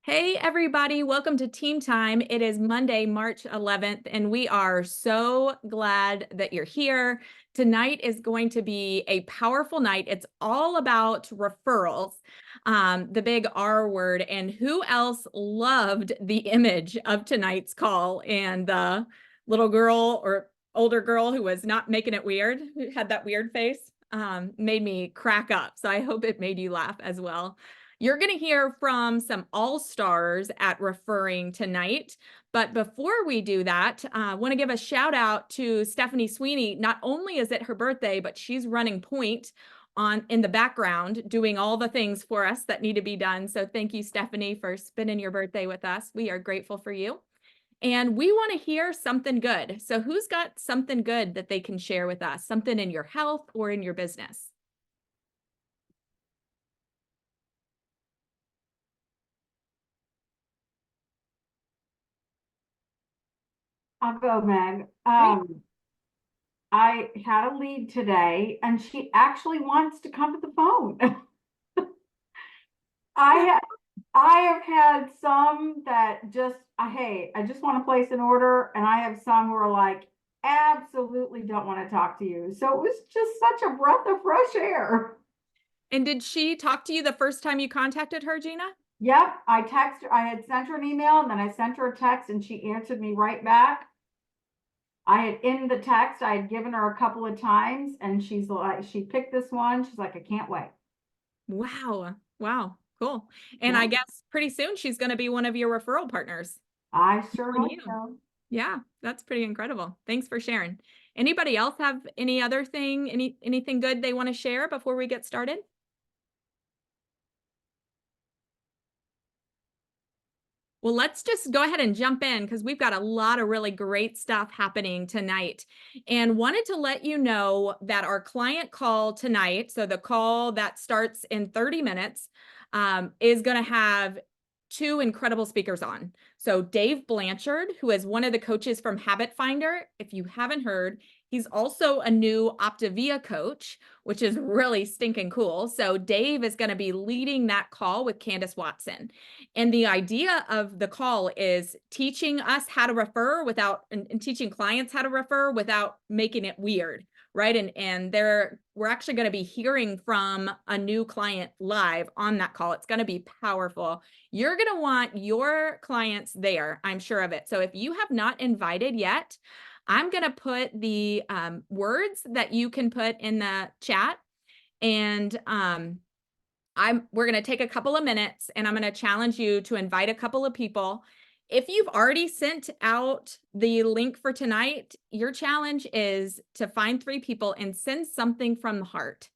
Hey, everybody, welcome to Team Time. It is Monday, March 11th, and we are so glad that you're here. Tonight is going to be a powerful night. It's all about referrals, the big R word. And who else loved the image of tonight's call and the little girl or older girl who was not making it weird, who had that weird face, made me crack up. So I hope it made you laugh as well. You're going to hear from some all-stars at referring tonight. But before we do that, I want to give a shout out to Stephanie Sweeney. Not only is it her birthday, but she's running point in the background, doing all the things for us that need to be done. So thank you, Stephanie, for spending your birthday with us. We are grateful for you. And we want to hear something good. So who's got something good that they can share with us? Something in your health or in your business? I'll go, Meg. Great. I had a lead today and she actually wants to come to the phone. I have I have had some that just hey, I just want to place an order, and I have some who are like, absolutely don't want to talk to you. So it was just such a breath of fresh air. And did she talk to you the first time you contacted her, Gina? Yep, I had sent her an email and then I sent her a text and she answered me right back. I had in the text, I had given her a couple of times and she's like, she picked this one. She's like, I can't wait. Wow. Wow. Cool. And I Yeah, guess pretty soon she's going to be one of your referral partners. I sure On hope you. so. Yeah, that's pretty incredible. Thanks for sharing. Anybody else have any other thing, anything good they want to share before we get started? Well, let's just go ahead and jump in because we've got a lot of really great stuff happening tonight. And wanted to let you know that our client call tonight, so the call that starts in 30 minutes, is going to have two incredible speakers on. So Dave Blanchard, who is one of the coaches from Habit Finder. If you haven't heard, he's also a new Optavia coach, which is really stinking cool. So Dave is going to be leading that call with Candace Watson. And the idea of the call is teaching us how to refer without and teaching clients how to refer without making it weird, right? And we're actually going to be hearing from a new client live on that call. It's going to be powerful. You're going to want your clients there, I'm sure of it. So if you have not invited yet, I'm going to put the words that you can put in the chat, and we're going to take a couple of minutes and I'm going to challenge you to invite a couple of people. If you've already sent out the link for tonight, your challenge is to find 3 people and send something from the heart.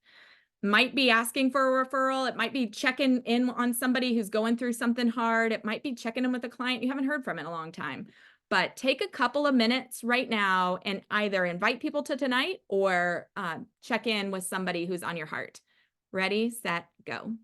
Might be asking for a referral. It might be checking in on somebody who's going through something hard. It might be checking in with a client you haven't heard from in a long time. But take a couple of minutes right now and either invite people to tonight or check in with somebody who's on your heart. Ready, set, go.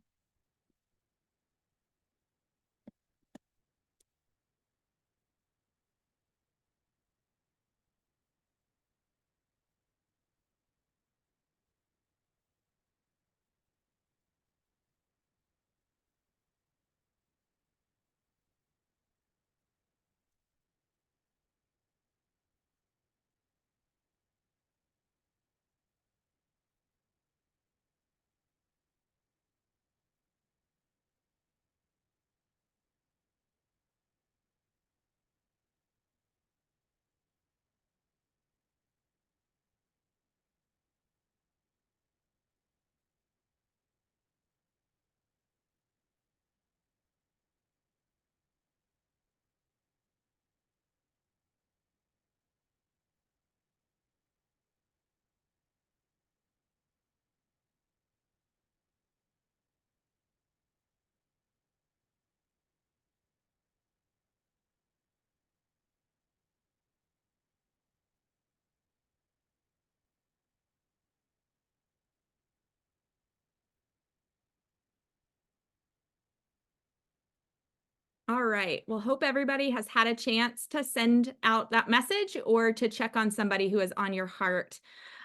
All right. Well, hope everybody has had a chance to send out that message or to check on somebody who is on your heart.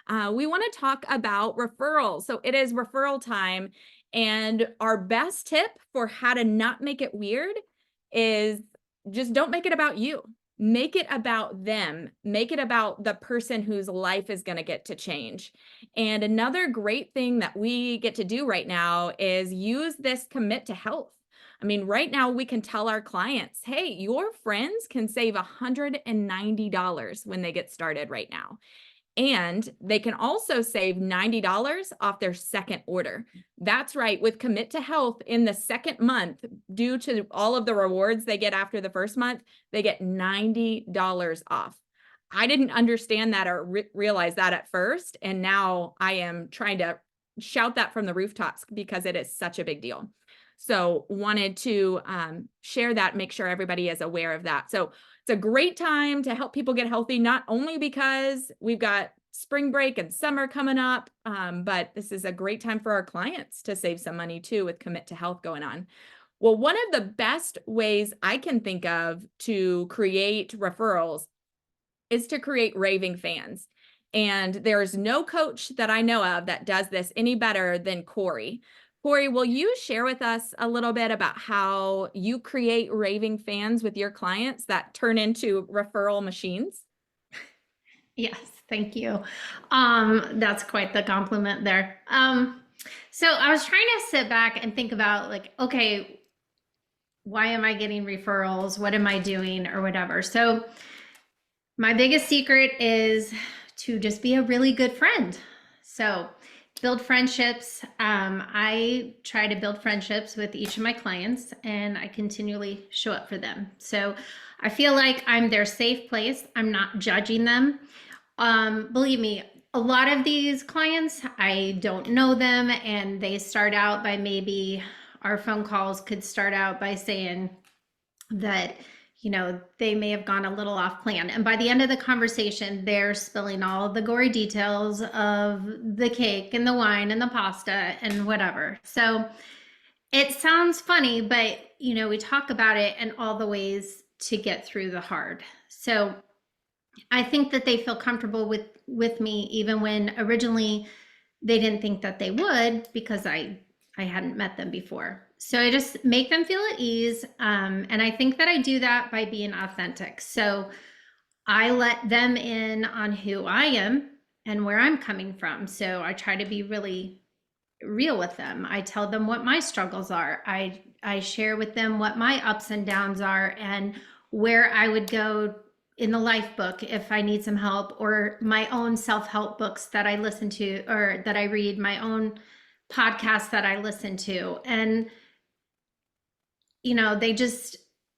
We want to talk about referrals. So it is referral time. And our best tip for how to not make it weird is just don't make it about you. Make it about them. Make it about the person whose life is going to get to change. And another great thing that we get to do right now is use this commit to health. I mean, right now we can tell our clients, hey, your friends can save $190 when they get started right now. And they can also save $90 off their second order. That's right. With Commit to Health in the second month, due to all of the rewards they get after the first month, they get $90 off. I didn't understand that or realize that at first. And now I am trying to shout that from the rooftops because it is such a big deal. So wanted to share that, make sure everybody is aware of that. So it's a great time to help people get healthy, not only because we've got spring break and summer coming up, but this is a great time for our clients to save some money too with Commit to Health going on. Well, one of the best ways I can think of to create referrals is to create raving fans. And there's no coach that I know of that does this any better than Corey. Corey, will you share with us a little bit about how you create raving fans with your clients that turn into referral machines? Yes, thank you. That's quite the compliment there. So I was trying to sit back and think about like, okay, why am I getting referrals? What am I doing or whatever? So my biggest secret is to just be a really good friend. So build friendships. I try to build friendships with each of my clients and I continually show up for them. So I feel like I'm their safe place. I'm not judging them. Believe me, a lot of these clients, I don't know them and they start out by maybe our phone calls could start out by saying that, you know, they may have gone a little off plan. And by the end of the conversation, they're spilling all the gory details of the cake and the wine and the pasta and whatever. So it sounds funny, but, you know, we talk about it and all the ways to get through the hard. So I think that they feel comfortable with me, even when originally they didn't think that they would because I hadn't met them before. So I just make them feel at ease. And I think that I do that by being authentic. So I let them in on who I am and where I'm coming from. So I try to be really real with them. I tell them what my struggles are. I share with them what my ups and downs are and where I would go in the life book if I need some help, or my own self-help books that I listen to or that I read, my own podcasts that I listen to. And, you know,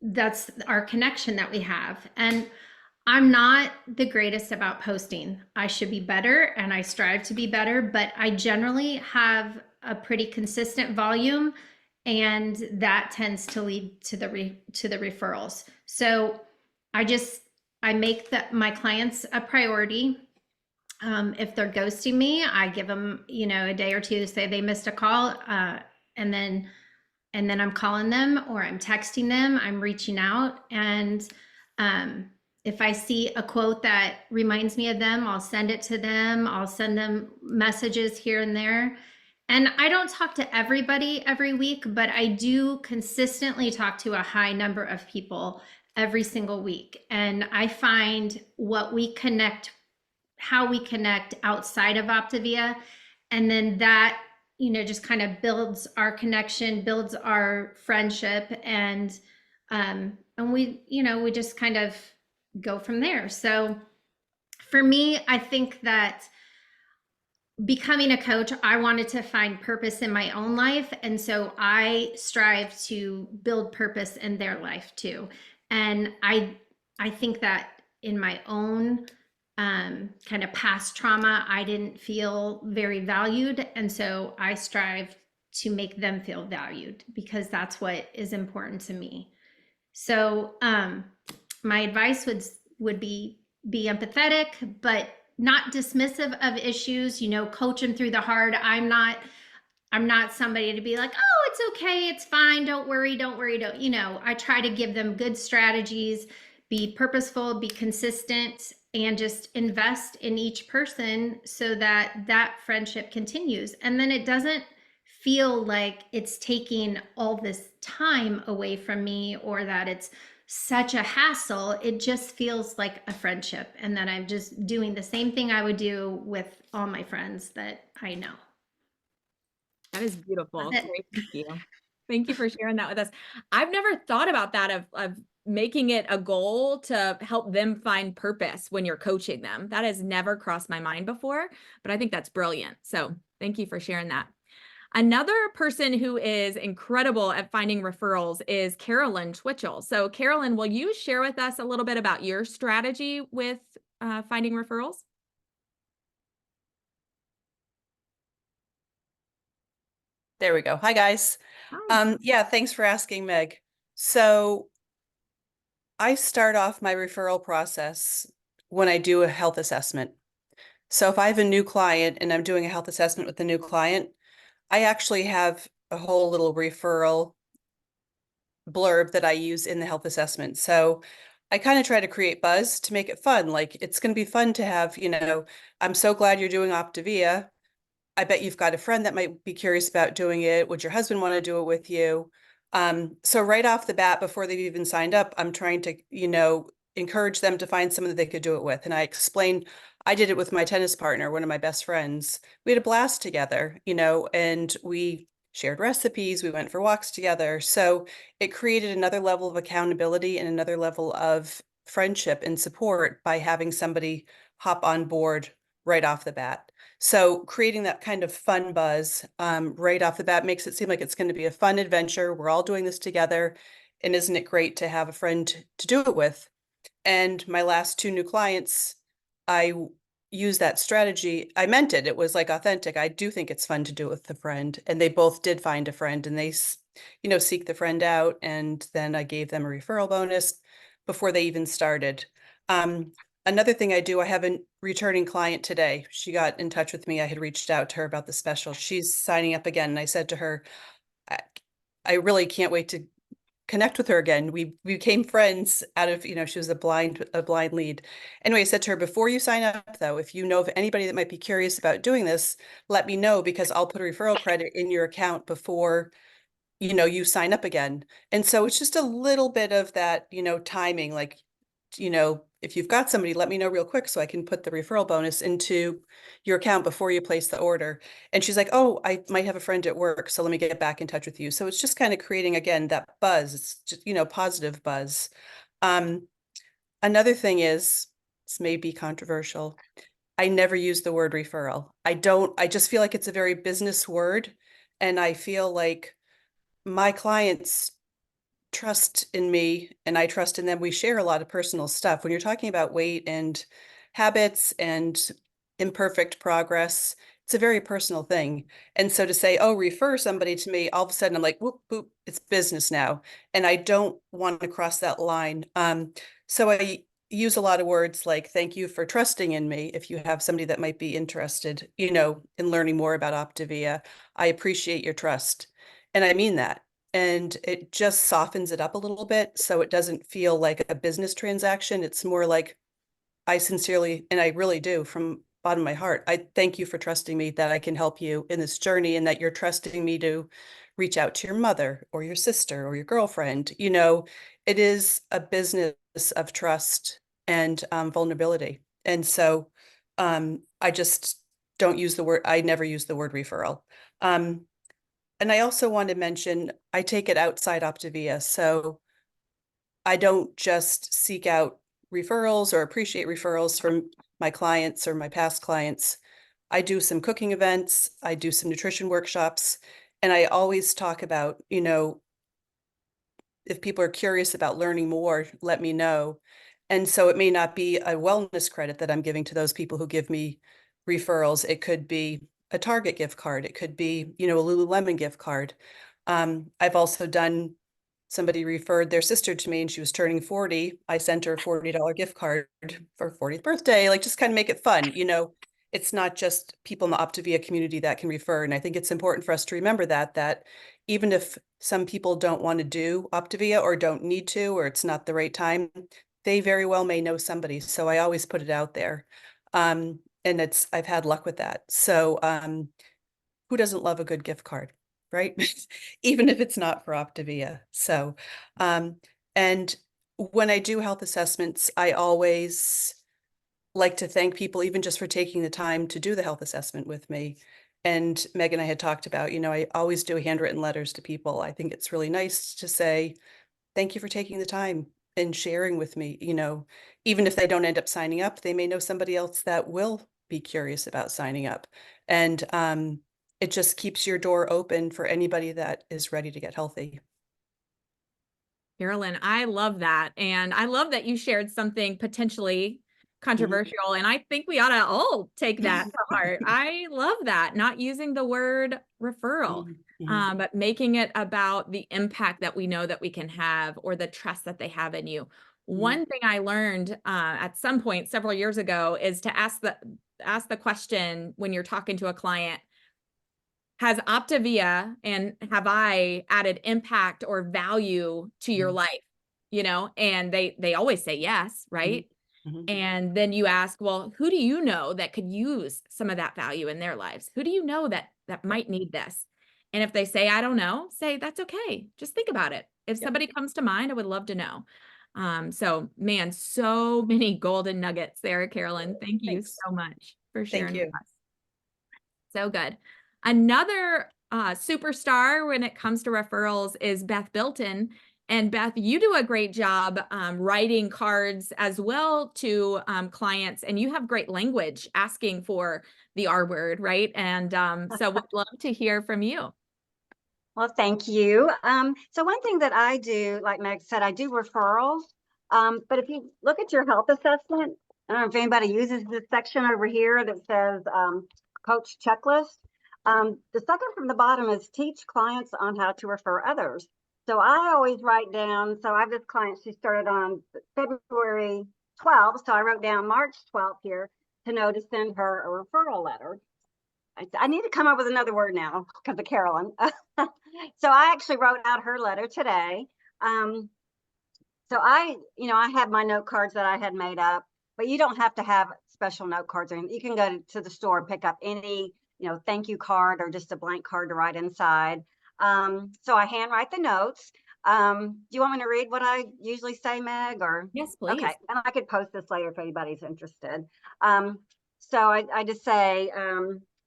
that's our connection that we have. And I'm not the greatest about posting. I should be better and I strive to be better, but I generally have a pretty consistent volume and that tends to lead to the referrals. So I make my clients a priority. If they're ghosting me, I give them, you know, a day or two to say they missed a call, and then I'm calling them or I'm texting them, I'm reaching out. And if I see a quote that reminds me of them, I'll send it to them. I'll send them messages here and there. And I don't talk to everybody every week, but I do consistently talk to a high number of people every single week. And I find how we connect outside of Optavia. And then that, you know, just kind of builds our connection, builds our friendship. And we, you know, we just kind of go from there. So for me, I think that becoming a coach, I wanted to find purpose in my own life. And so I strive to build purpose in their life too. And I think that in my own kind of past trauma, I didn't feel very valued. And so I strive to make them feel valued because that's what is important to me. So my advice would be empathetic, but not dismissive of issues, you know, coach them through the hard. I'm not somebody to be like, oh, it's okay, it's fine, don't worry, don't, you know, I try to give them good strategies, be purposeful, be consistent, and just invest in each person so that that friendship continues. And then it doesn't feel like it's taking all this time away from me or that it's such a hassle. It just feels like a friendship and that I'm just doing the same thing I would do with all my friends that I know. That is beautiful. That's it. Great. Thank you. Thank you for sharing that with us. I've never thought about that of making it a goal to help them find purpose when you're coaching them. That has never crossed my mind before, but I think that's brilliant. So thank you for sharing that. Another person who is incredible at finding referrals is Carolyn Twitchell. So Carolyn, will you share with us a little bit about your strategy with finding referrals? There we go. Hi, guys. Hi. Yeah, thanks for asking, Meg. So I start off my referral process when I do a health assessment. So if I have a new client and I'm doing a health assessment with the new client, I actually have a whole little referral blurb that I use in the health assessment. So I kind of try to create buzz to make it fun. Like it's going to be fun to have, I'm so glad you're doing Optavia. I bet you've got a friend that might be curious about doing it. Would your husband want to do it with you? So right off the bat, before they've even signed up, I'm trying to, encourage them to find someone that they could do it with. And I explained, I did it with my tennis partner, one of my best friends. We had a blast together, and we shared recipes. We went for walks together. So it created another level of accountability and another level of friendship and support by having somebody hop on board right off the bat. So creating that kind of fun buzz right off the bat makes it seem like it's going to be a fun adventure. We're all doing this together. And isn't it great to have a friend to do it with? And my last two new clients, I used that strategy. I meant it. It was like authentic. I do think it's fun to do it with a friend. And they both did find a friend and they, seek the friend out. And then I gave them a referral bonus before they even started. Another thing I do, I have a returning client today. She got in touch with me. I had reached out to her about the special. She's signing up again. And I said to her, I really can't wait to connect with her again. We became friends out of, she was a blind lead. Anyway, I said to her, before you sign up though, if you know of anybody that might be curious about doing this, let me know because I'll put a referral credit in your account before you sign up again. And so it's just a little bit of that, timing, like, if you've got somebody, let me know real quick so I can put the referral bonus into your account before you place the order. And she's like, oh, I might have a friend at work, so let me get back in touch with you. So it's just kind of creating, again, that buzz. It's just, positive buzz. Another thing is, this may be controversial. I never use the word referral. I just feel like it's a very business word. And I feel like my clients trust in me and I trust in them. We share a lot of personal stuff. When you're talking about weight and habits and imperfect progress, it's a very personal thing. And so to say, oh, refer somebody to me, all of a sudden I'm like, whoop, whoop, it's business now. And I don't want to cross that line. So I use a lot of words like, thank you for trusting in me. If you have somebody that might be interested, in learning more about Optavia, I appreciate your trust. And I mean that. And it just softens it up a little bit so it doesn't feel like a business transaction. It's more like I sincerely, and I really do from bottom of my heart, I thank you for trusting me that I can help you in this journey and that you're trusting me to reach out to your mother or your sister or your girlfriend. It is a business of trust and vulnerability. And so I just don't use the word, I never use the word referral. And I also want to mention, I take it outside Optavia. So I don't just seek out referrals or appreciate referrals from my clients or my past clients. I do some cooking events, I do some nutrition workshops, and I always talk about, if people are curious about learning more, let me know. And so it may not be a wellness credit that I'm giving to those people who give me referrals. It could be a Target gift card. It could be, a Lululemon gift card. I've also done, somebody referred their sister to me and she was turning 40. I sent her a $40 gift card for her 40th birthday, like just kind of make it fun. It's not just people in the Optavia community that can refer. And I think it's important for us to remember that even if some people don't want to do Optavia or don't need to, or it's not the right time, they very well may know somebody. So I always put it out there. And I've had luck with that. So who doesn't love a good gift card? right? Even if it's not for Optavia. So, and when I do health assessments, I always like to thank people even just for taking the time to do the health assessment with me. And Meg and I had talked about, I always do handwritten letters to people. I think it's really nice to say, thank you for taking the time and sharing with me, even if they don't end up signing up, they may know somebody else that will be curious about signing up. And it just keeps your door open for anybody that is ready to get healthy. Carolyn, I love that. And I love that you shared something potentially controversial. And I think we ought to all take that to heart. I love that. Not using the word referral, but making it about the impact that we know that we can have, or the trust that they have in you. One thing I learned at some point several years ago is to ask the question when you're talking to a client, has Optavia and have I added impact or value to your life? And they always say yes, right? And then you ask, well, who do you know that could use some of that value in their lives? Who do you know that might need this? And if they say, I don't know, say, that's okay. Just think about it. If somebody comes to mind, I would love to know. So man, so many golden nuggets there, Carolyn. Thank you so much for sharing with us. So good. Another superstar when it comes to referrals is Beth Bilton. And Beth, you do a great job writing cards as well to clients, and you have great language asking for the R word, right? And so we'd love to hear from you. Well, thank you. So one thing that I do, like Meg said, I do referrals. But if you look at your health assessment, I don't know if anybody uses this section over here that says coach checklist. The second from the bottom is teach clients on how to refer others. So I always write down, so I have this client, she started on February 12th. So I wrote down March 12th here to know to send her a referral letter. I need to come up with another word now because of Carolyn. So I actually wrote out her letter today. So I have my note cards that I had made up, but you don't have to have special note cards. You can go to the store and pick up any, thank you card or just a blank card to write inside. So I handwrite the notes. Do you want me to read what I usually say, Meg? Or yes, please. Okay, and I could post this later if anybody's interested. So I just say,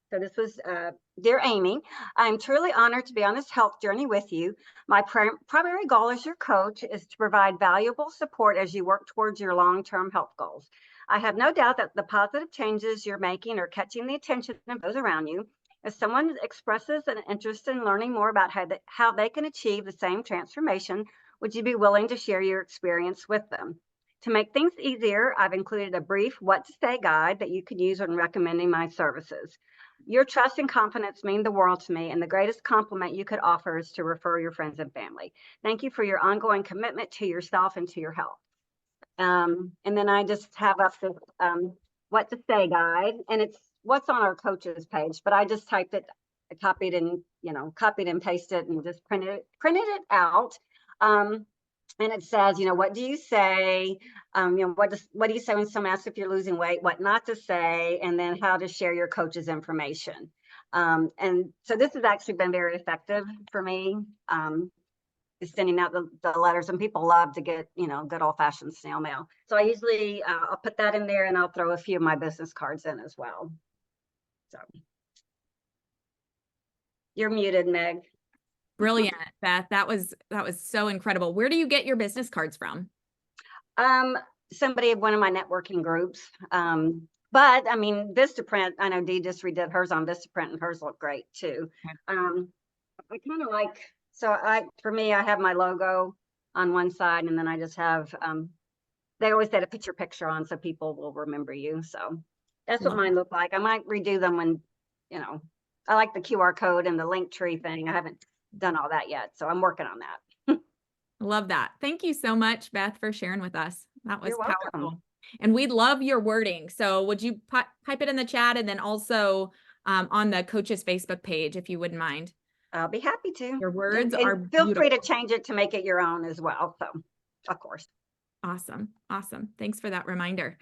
so this was, Dear Amy, I'm truly honored to be on this health journey with you. My primary goal as your coach is to provide valuable support as you work towards your long-term health goals. I have no doubt that the positive changes you're making are catching the attention of those around you. If someone expresses an interest in learning more about how they can achieve the same transformation, would you be willing to share your experience with them? To make things easier, I've included a brief what to say guide that you can use when recommending my services. Your trust and confidence mean the world to me, and the greatest compliment you could offer is to refer your friends and family. Thank you for your ongoing commitment to yourself and to your health. And then I just have up this what to say guide, and it's what's on our coaches page, but I just typed it, I copied and pasted and just printed it out. And it says, what do you say? What do you say when someone asks if you're losing weight, what not to say, and then how to share your coach's information. And so this has actually been very effective for me, is sending out the letters, and people love to get, good old fashioned snail mail. So I usually, I'll put that in there, and I'll throw a few of my business cards in as well. So you're muted, Meg. Brilliant, Beth. That was so incredible. Where do you get your business cards from? Somebody of one of my networking groups. But I mean, Vistaprint, I know Dee just redid hers on Vistaprint, and hers look great too. I kind of like, for me, I have my logo on one side, and then I just have, they always say to put your picture on so people will remember you. So that's what mine look like. I might redo them when, I like the QR code and the link tree thing. I haven't done all that yet, so I'm working on that. Love that. Thank you so much, Beth, for sharing with us. That was You're powerful. welcome. And we love your wording. So would you type it in the chat, and then also on the coach's Facebook page, if you wouldn't mind? I'll be happy to. Your words and are feel beautiful. free to change it to make it your own as well. So, of course. Awesome. Awesome. Thanks for that reminder.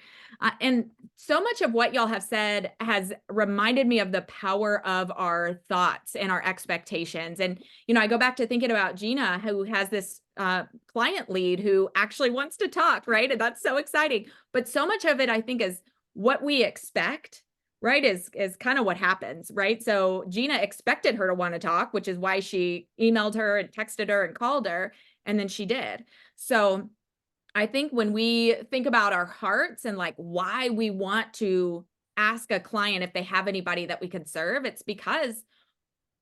And so much of what y'all have said has reminded me of the power of our thoughts and our expectations. And, I go back to thinking about Gina, who has this client lead who actually wants to talk, right? And that's so exciting. But so much of it, I think, is what we expect, right? Is kind of what happens, right? So Gina expected her to want to talk, which is why she emailed her and texted her and called her, and then she did. So I think when we think about our hearts and like why we want to ask a client if they have anybody that we could serve, it's because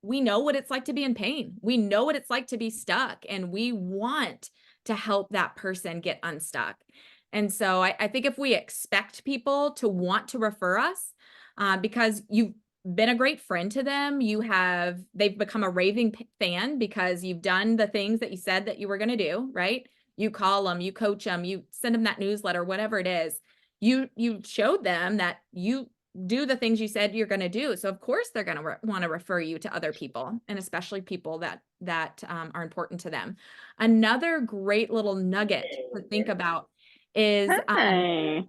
we know what it's like to be in pain. We know what it's like to be stuck, and we want to help that person get unstuck. And so I think if we expect people to want to refer us because you've been a great friend to them, they've become a raving fan because you've done the things that you said that you were going to do, right? You call them, you coach them, you send them that newsletter, whatever it is. You showed them that you do the things you said you're going to do. So of course they're going to want to refer you to other people, and especially people that are important to them. Another great little nugget to think about is Hi.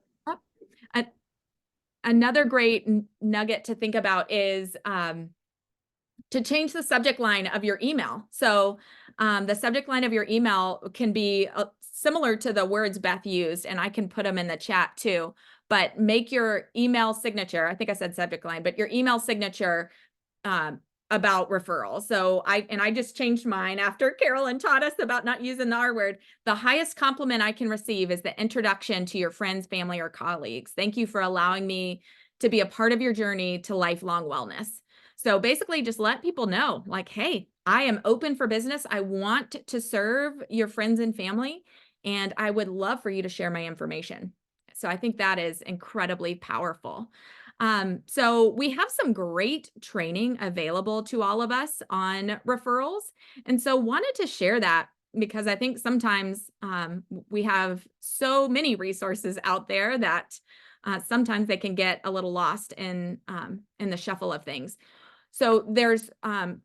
another great nugget to think about is to change the subject line of your email. So the subject line of your email can be similar to the words Beth used, and I can put them in the chat too, but make your email signature, I think I said subject line, but your email signature about referrals. So I just changed mine after Carolyn taught us about not using the R word. The highest compliment I can receive is the introduction to your friends, family, or colleagues. Thank you for allowing me to be a part of your journey to lifelong wellness. So basically just let people know, like, hey, I am open for business. I want to serve your friends and family, and I would love for you to share my information. So I think that is incredibly powerful. So we have some great training available to all of us on referrals. And so wanted to share that because I think sometimes we have so many resources out there that sometimes they can get a little lost in the shuffle of things. So there's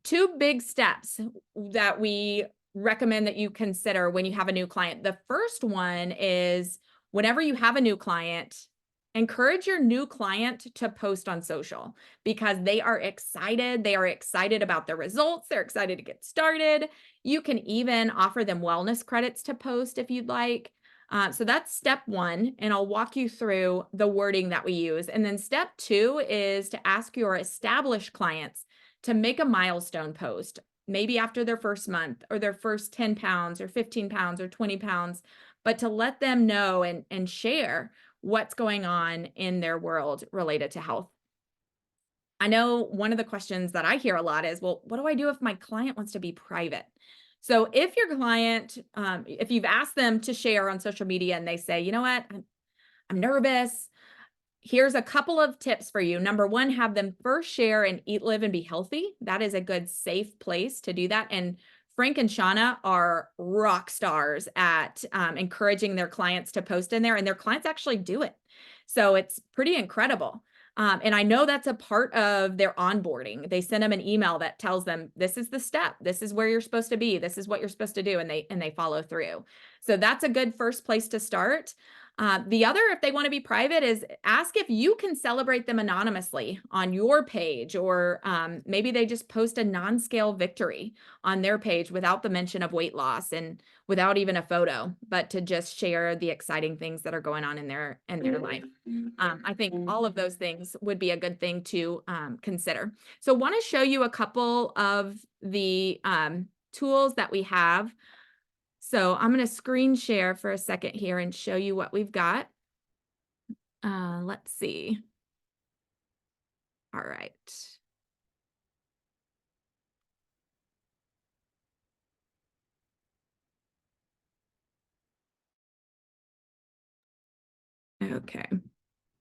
two big steps that we recommend that you consider when you have a new client. The first one is whenever you have a new client, encourage your new client to post on social because they are excited. They are excited about the results. They're excited to get started. You can even offer them wellness credits to post if you'd like. So that's step one, and I'll walk you through the wording that we use. And then step two is to ask your established clients to make a milestone post, maybe after their first month or their first 10 pounds or 15 pounds or 20 pounds, but to let them know and share what's going on in their world related to health. I know one of the questions that I hear a lot is, well, what do I do if my client wants to be private? So if your client, if you've asked them to share on social media and they say, you know what, I'm nervous, here's a couple of tips for you. Number one, have them first share and eat, live, and be healthy. That is a good, safe place to do that. And Frank and Shauna are rock stars at encouraging their clients to post in there, and their clients actually do it. So it's pretty incredible. And I know that's a part of their onboarding. They send them an email that tells them, this is the step, this is where you're supposed to be, this is what you're supposed to do, and they follow through. So that's a good first place to start. The other, if they want to be private, is ask if you can celebrate them anonymously on your page, or maybe they just post a non-scale victory on their page without the mention of weight loss and without even a photo, but to just share the exciting things that are going on in their life. I think all of those things would be a good thing to consider. So want to show you a couple of the tools that we have. So I'm going to screen share for a second here and show you what we've got. Let's see. All right. Okay.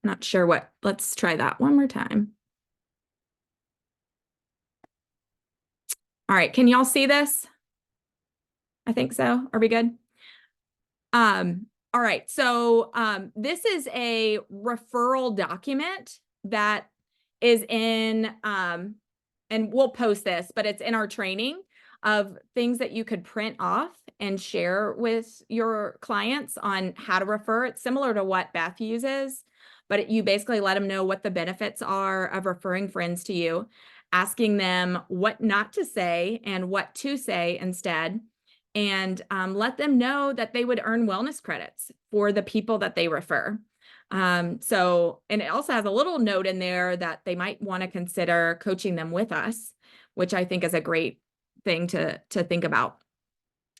Not sure what, let's try that one more time. All right. Can y'all see this? I think so. Are we good? All right. So this is a referral document that is in, and we'll post this, but it's in our training of things that you could print off and share with your clients on how to refer. It's similar to what Beth uses, but you basically let them know what the benefits are of referring friends to you, asking them what not to say and what to say instead, and let them know that they would earn wellness credits for the people that they refer. And it also has a little note in there that they might want to consider coaching them with us, which I think is a great thing to think about.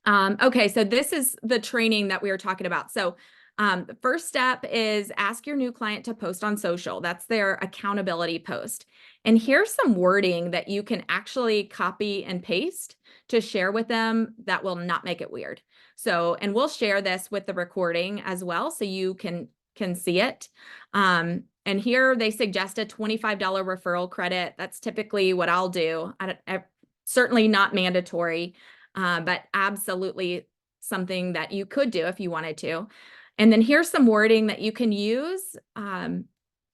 Okay, so this is the training that we were talking about. So the first step is ask your new client to post on social. That's their accountability post. And here's some wording that you can actually copy and paste to share with them that will not make it weird. So, and we'll share this with the recording as well, so you can see it. And here they suggest a $25 referral credit. That's typically what I'll do. Certainly not mandatory, but absolutely something that you could do if you wanted to. And then here's some wording that you can use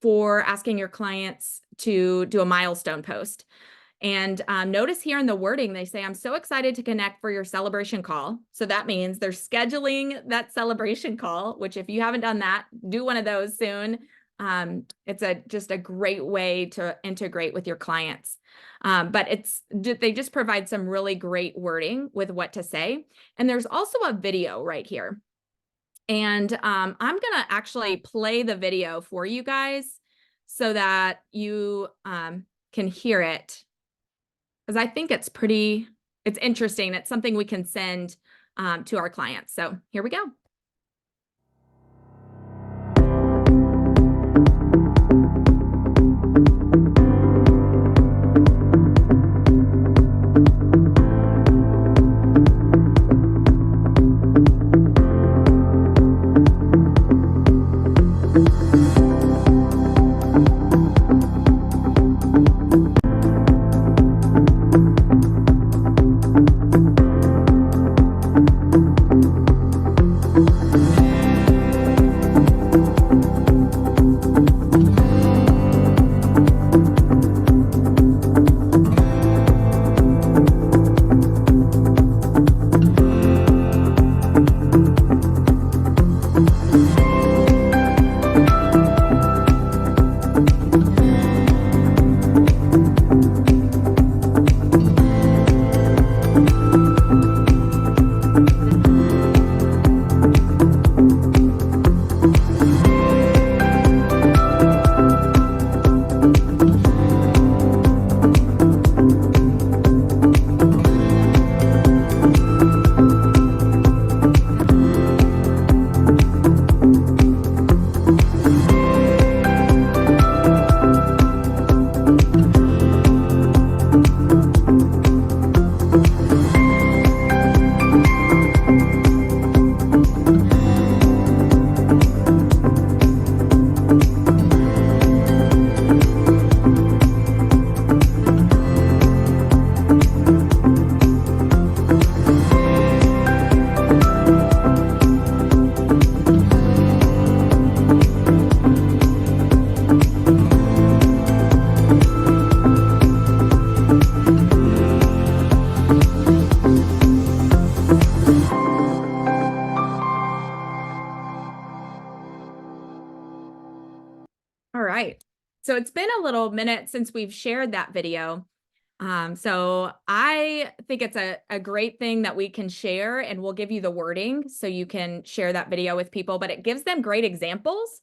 for asking your clients to do a milestone post. And notice here in the wording, they say, I'm so excited to connect for your celebration call. So that means they're scheduling that celebration call, which if you haven't done that, do one of those soon. It's just a great way to integrate with your clients. But they just provide some really great wording with what to say. And there's also a video right here. And I'm going to actually play the video for you guys so that you can hear it. Because I think it's interesting. It's something we can send to our clients. So here we go. All right. So it's been a little minute since we've shared that video. So I think it's a great thing that we can share, and we'll give you the wording so you can share that video with people, but it gives them great examples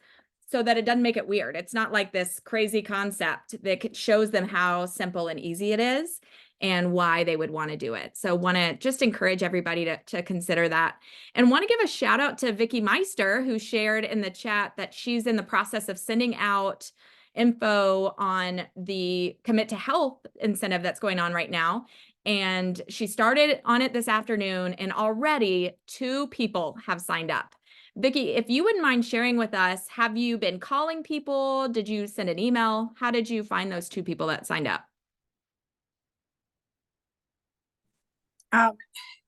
so that it doesn't make it weird. It's not like this crazy concept that shows them how simple and easy it is and why they would want to do it. So want to just encourage everybody to consider that, and want to give a shout out to Vicki Meister, who shared in the chat that she's in the process of sending out info on the Commit to Health incentive that's going on right now. And she started on it this afternoon, and already 2 people have signed up. Vicki, if you wouldn't mind sharing with us, have you been calling people? Did you send an email? How did you find those 2 people that signed up?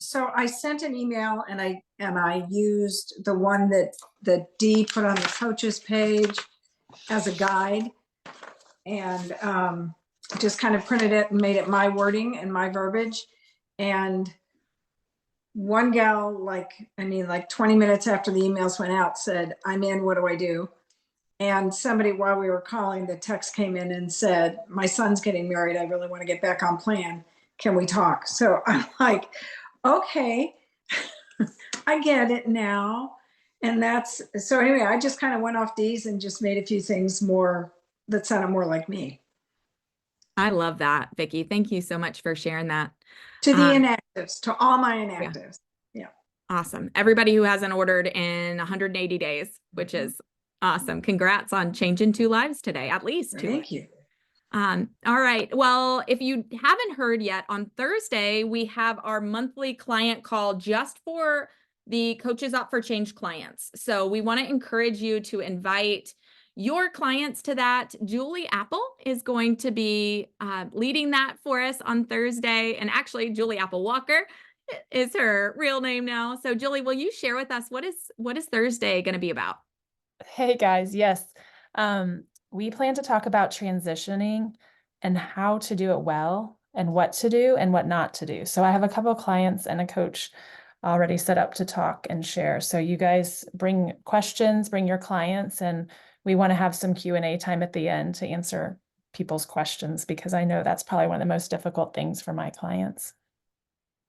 So I sent an email, and I used the one that Dee put on the coaches page as a guide, and just kind of printed it and made it my wording and my verbiage. And one gal, like 20 minutes after the emails went out said, I'm in, what do I do? And somebody, while we were calling, the text came in and said, my son's getting married. I really want to get back on plan. Can we talk? So I'm like, okay, I get it now. And so anyway, I just kind of went off these and just made a few things more that sounded more like me. I love that, Vicki. Thank you so much for sharing that. To the Um, inactives, to all my yeah. inactives. Yeah. Awesome. Everybody who hasn't ordered in 180 days, which is awesome. Congrats on changing 2 lives today, at least 2 lives. Thank you. All right. Well, if you haven't heard yet, on Thursday, we have our monthly client call just for the Coaches Up for Change clients. So we want to encourage you to invite your clients to that. Julie Apple is going to be leading that for us on Thursday. And actually, Julie Apple Walker is her real name now. So Julie, will you share with us what is Thursday going to be about? Hey guys, yes. We plan to talk about transitioning and how to do it well and what to do and what not to do. So I have a couple of clients and a coach already set up to talk and share. So you guys bring questions, bring your clients, and we want to have some Q&A time at the end to answer people's questions, because I know that's probably one of the most difficult things for my clients.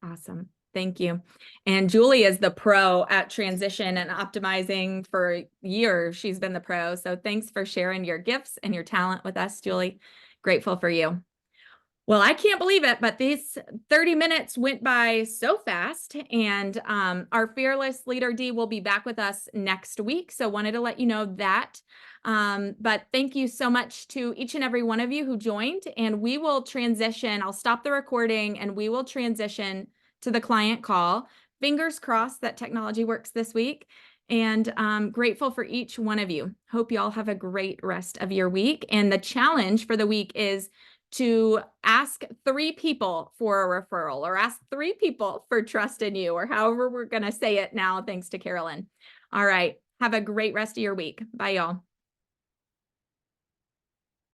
Awesome. Thank you. And Julie is the pro at transition and optimizing for years. She's been the pro. So thanks for sharing your gifts and your talent with us, Julie. Grateful for you. Well, I can't believe it, but these 30 minutes went by so fast, and our fearless leader D will be back with us next week. So wanted to let you know that. But thank you so much to each and every one of you who joined, and we will transition. I'll stop the recording and we will transition to the client call. Fingers crossed that technology works this week, and grateful for each one of you. Hope you all have a great rest of your week. And the challenge for the week is to ask 3 people for a referral, or ask 3 people for trust in you, or however we're going to say it now, thanks to Carolyn. All right. Have a great rest of your week. Bye, y'all.